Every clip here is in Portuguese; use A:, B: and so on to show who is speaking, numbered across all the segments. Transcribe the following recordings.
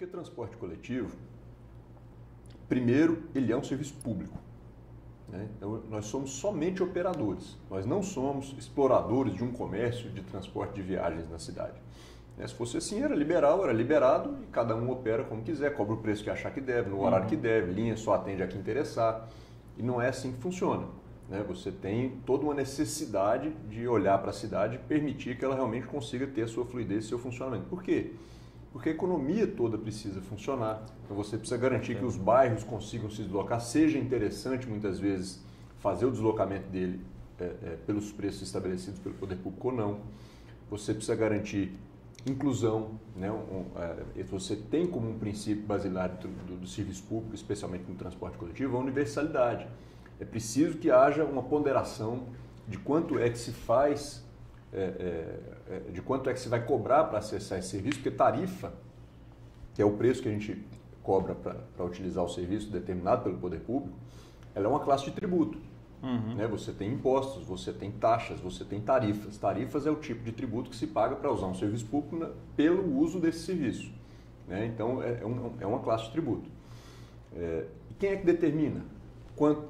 A: Porque transporte coletivo, primeiro, ele é um serviço público. Né? Então, nós somos somente operadores. Nós não somos exploradores de um comércio de transporte de viagens na cidade. Se fosse assim, era liberado e cada um opera como quiser, cobra o preço que achar que deve, no horário que deve, linha só atende a quem interessar. E não é assim que funciona. Né? Você tem toda uma necessidade de olhar para a cidade e permitir que ela realmente consiga ter a sua fluidez e seu funcionamento. Por quê? Porque a economia toda precisa funcionar. Então você precisa garantir que os bairros consigam se deslocar. Seja interessante, muitas vezes, fazer o deslocamento dele pelos preços estabelecidos pelo poder público ou não. Você precisa garantir inclusão, né? Você tem como um princípio basilar do serviço público, especialmente no transporte coletivo, a universalidade. É preciso que haja uma ponderação de quanto é que se faz, de quanto é que se vai cobrar para acessar esse serviço, porque tarifa, que é o preço que a gente cobra para utilizar o serviço determinado pelo poder público, ela é uma classe de tributo. Né? Você tem impostos, você tem taxas, você tem tarifas. Tarifas é o tipo de tributo que se paga para usar um serviço público pelo uso desse serviço. Né? Então, é uma classe de tributo. E quem é que determina?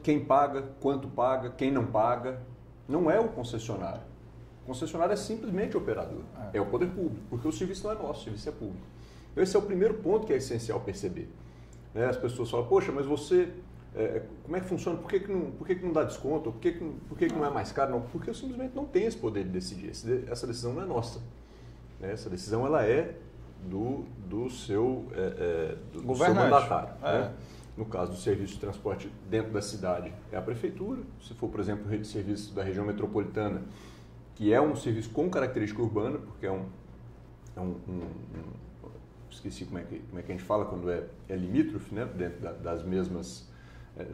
A: Quem paga, quanto paga, quem não paga? Não é o concessionário. O concessionário é simplesmente o operador. É o poder público, porque o serviço não é nosso, o serviço é público. Então, esse é o primeiro ponto que é essencial perceber. Né? As pessoas falam, poxa, mas você... como é que funciona? Por que não dá desconto? Por que não é mais caro? Não, porque eu simplesmente não tenho esse poder de decidir. Essa decisão não é nossa. Né? Essa decisão ela é do seu mandatário. Né? No caso do serviço de transporte dentro da cidade, é a prefeitura. Se for, por exemplo, o serviço da região metropolitana, que é um serviço com característica urbana, porque esqueci como é que a gente fala quando é limítrofe, né? Dentro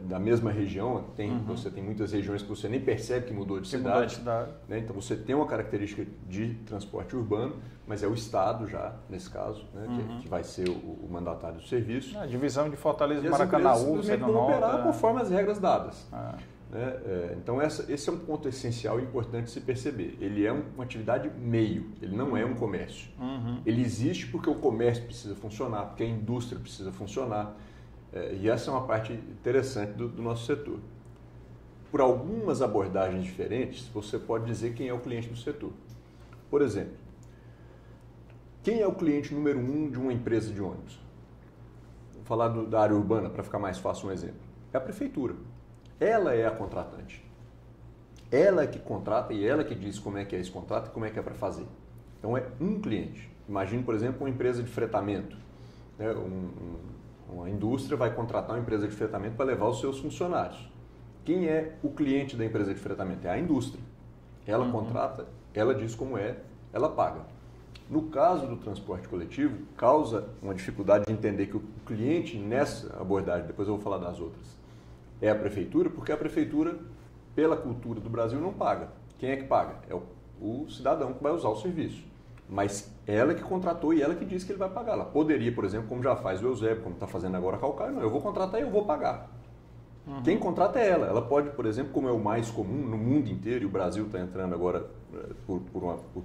A: da mesma região, você tem muitas regiões que você nem percebe que mudou de cidade. Né? Então você tem uma característica de transporte urbano, mas é o Estado já, nesse caso, né? que vai ser o mandatário do serviço.
B: A divisão de Fortaleza e
A: Maracanã vão operar conforme as regras dadas. Né? Então esse é um ponto essencial e importante de se perceber. Ele é uma atividade meio, ele não é um comércio. Ele existe porque o comércio precisa funcionar, porque a indústria precisa funcionar. E essa é uma parte interessante do nosso setor. Por algumas abordagens diferentes, você pode dizer quem é o cliente do setor. Por exemplo, quem é o cliente número 1 de uma empresa de ônibus? Vou falar da área urbana para ficar mais fácil um exemplo. É a prefeitura. Ela é a contratante. Ela é que contrata e ela que diz como é que é esse contrato e como é que é para fazer. Então é um cliente. Imagine, por exemplo, uma empresa de fretamento. Né? Uma indústria vai contratar uma empresa de fretamento para levar os seus funcionários. Quem é o cliente da empresa de fretamento? É a indústria. Ela contrata, ela diz como é, ela paga. No caso do transporte coletivo, causa uma dificuldade de entender que o cliente nessa abordagem, depois eu vou falar das outras, é a prefeitura, porque a prefeitura, pela cultura do Brasil, não paga. Quem é que paga? É o cidadão que vai usar o serviço. Mas ela que contratou e ela que disse que ele vai pagar. Ela poderia, por exemplo, como já faz o Eusébio, como está fazendo agora a Calcaia, não, eu vou contratar e eu vou pagar. Quem contrata é ela. Ela pode, por exemplo, como é o mais comum no mundo inteiro, e o Brasil está entrando agora por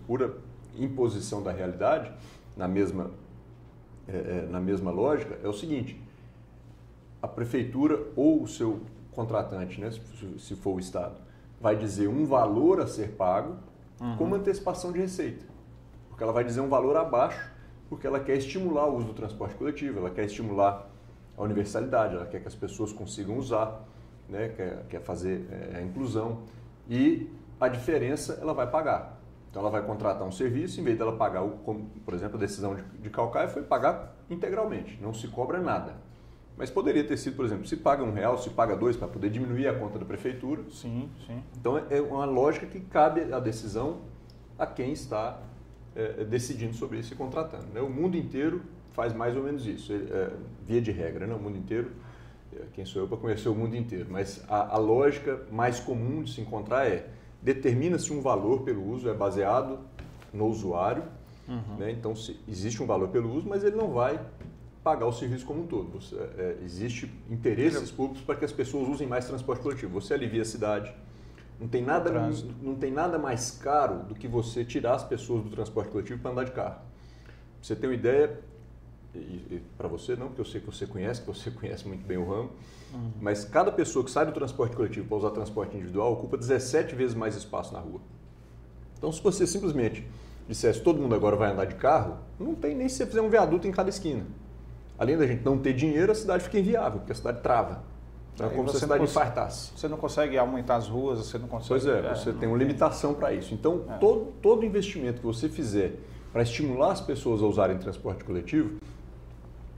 A: pura imposição da realidade, na mesma lógica, é o seguinte, a prefeitura ou o seu contratante, né, se for o Estado, vai dizer um valor a ser pago com uma antecipação de receita. Porque ela vai dizer um valor abaixo, porque ela quer estimular o uso do transporte coletivo, ela quer estimular a universalidade, ela quer que as pessoas consigam usar, né? quer fazer a inclusão, e a diferença ela vai pagar. Então ela vai contratar um serviço, em vez dela pagar, por exemplo, a decisão de Calcaia foi pagar integralmente, não se cobra nada. Mas poderia ter sido, por exemplo, se paga R$1, se paga R$2, para poder diminuir a conta da prefeitura.
B: Sim.
A: Então é uma lógica que cabe a decisão a quem está decidindo sobre isso e contratando. Né? O mundo inteiro faz mais ou menos isso, via de regra, né? O mundo inteiro, quem sou eu para conhecer o mundo inteiro, mas a lógica mais comum de se encontrar determina-se um valor pelo uso, é baseado no usuário, né? Então existe um valor pelo uso, mas ele não vai pagar o serviço como um todo. Existe interesses públicos para que as pessoas usem mais transporte coletivo. Você alivia a cidade. Não tem nada mais caro do que você tirar as pessoas do transporte coletivo para andar de carro. Pra você ter uma ideia, para você não, porque eu sei que você conhece muito bem o ramo, mas cada pessoa que sai do transporte coletivo para usar transporte individual ocupa 17 vezes mais espaço na rua. Então, se você simplesmente dissesse todo mundo agora vai andar de carro, não tem nem se você fizer um viaduto em cada esquina. Além da gente não ter dinheiro, a cidade fica inviável, porque a cidade trava. Então, é como se a cidade infartasse.
B: Você não consegue aumentar as ruas, você não consegue...
A: Pois é, você tem uma limitação para isso. Então, todo investimento que você fizer para estimular as pessoas a usarem transporte coletivo,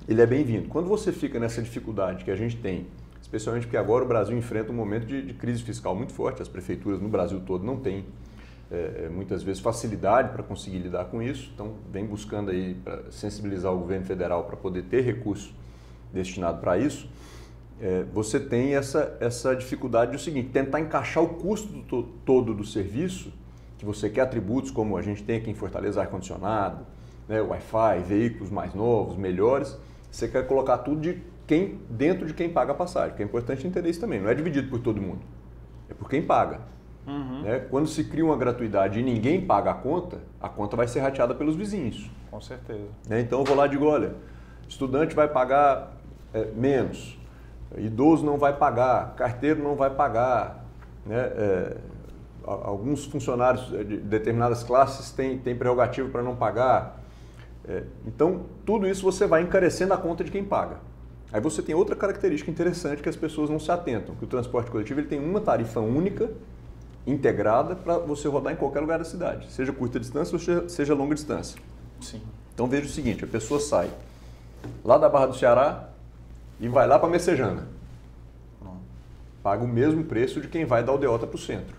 A: ele é bem-vindo. Quando você fica nessa dificuldade que a gente tem, especialmente porque agora o Brasil enfrenta um momento de crise fiscal muito forte, as prefeituras no Brasil todo não têm muitas vezes facilidade para conseguir lidar com isso, então vem buscando aí para sensibilizar o governo federal para poder ter recurso destinado para isso. Você tem essa dificuldade do seguinte, tentar encaixar o custo todo do serviço, que você quer atributos como a gente tem aqui em Fortaleza, ar-condicionado, né, Wi-Fi, veículos mais novos, melhores, você quer colocar tudo dentro de quem paga a passagem, que é importante entender isso também, não é dividido por todo mundo, é por quem paga. Né? Quando se cria uma gratuidade e ninguém paga a conta vai ser rateada pelos vizinhos.
B: Com certeza.
A: Então eu vou lá e digo, olha, estudante vai pagar menos, idoso não vai pagar, carteiro não vai pagar, né? Alguns funcionários de determinadas classes têm prerrogativa para não pagar. Então, tudo isso você vai encarecendo a conta de quem paga. Aí você tem outra característica interessante que as pessoas não se atentam, que o transporte coletivo ele tem uma tarifa única, integrada, para você rodar em qualquer lugar da cidade, seja curta distância ou seja longa distância.
B: Sim.
A: Então veja o seguinte, a pessoa sai lá da Barra do Ceará e vai lá para Messejana. Paga o mesmo preço de quem vai da Aldeota para o centro.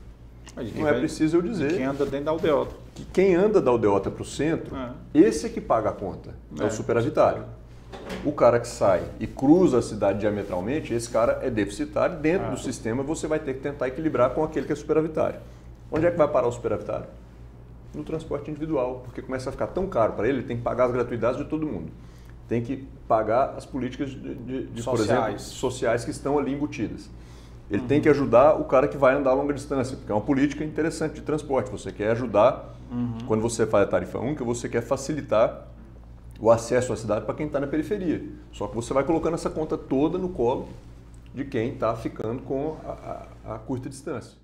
A: Não é preciso eu dizer.
B: Quem anda dentro da aldeota.
A: Que quem anda da Aldeota para o centro, esse é que paga a conta, é o superavitário. O cara que sai e cruza a cidade diametralmente, esse cara é deficitário. Dentro do sistema você vai ter que tentar equilibrar com aquele que é superavitário. Onde é que vai parar o superavitário? No transporte individual, porque começa a ficar tão caro para ele, ele tem que pagar as gratuidades de todo mundo. Tem que pagar as políticas por exemplo, sociais que estão ali embutidas. Ele tem que ajudar o cara que vai andar a longa distância, porque é uma política interessante de transporte. Você quer ajudar, quando você faz a tarifa única, você quer facilitar o acesso à cidade para quem está na periferia. Só que você vai colocando essa conta toda no colo de quem está ficando com a curta distância.